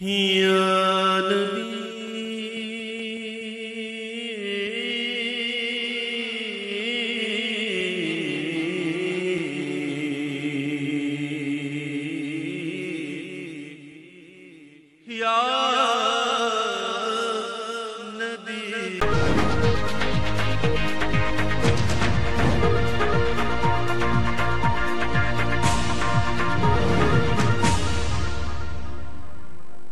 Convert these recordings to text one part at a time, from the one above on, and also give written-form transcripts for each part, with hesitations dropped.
یا نبی یا نبی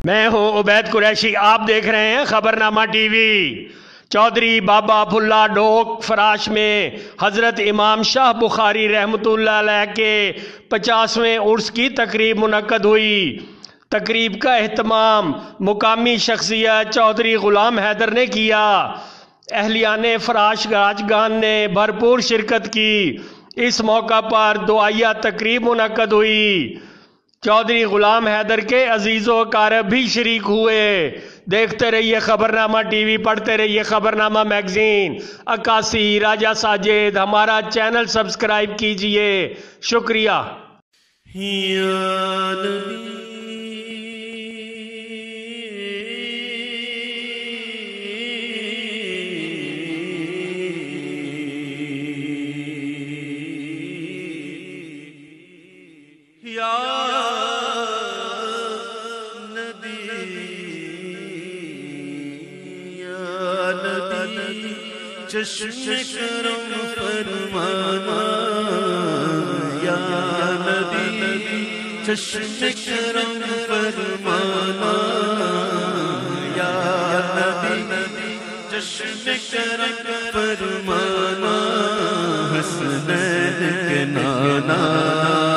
میں ہوں عبید قریشی، آپ دیکھ رہے ہیں خبرنامہ ٹی وی۔ چودھری بابا پھلا ڈوک فراش میں حضرت امام شاہ بخاری رحمۃ اللہ علیہ کے 50ویں عرس کی تقریب منعقد ہوئی۔ تقریب کا اہتمام مقامی شخصیت چودھری غلام حیدر نے کیا۔ اہلیان فراش راجگان نے بھرپور شرکت کی۔ اس موقع پر دعائیہ تقریب منعقد ہوئی۔ چودھری غلام حیدر کے عزیز و اقارب بھی شریک ہوئے۔ دیکھتے رہیے خبرنامہ ٹی وی، پڑھتے رہیے خبرنامہ میگزین۔ عکاسی راجہ ساجد، ہمارا چینل سبسکرائب کیجئے، شکریہ۔ یا نبی چشم کرم فرمانا یا نبی، چشم کرم فرمانا یا نبی، چشم کرم فرمانا حسنین کے نانا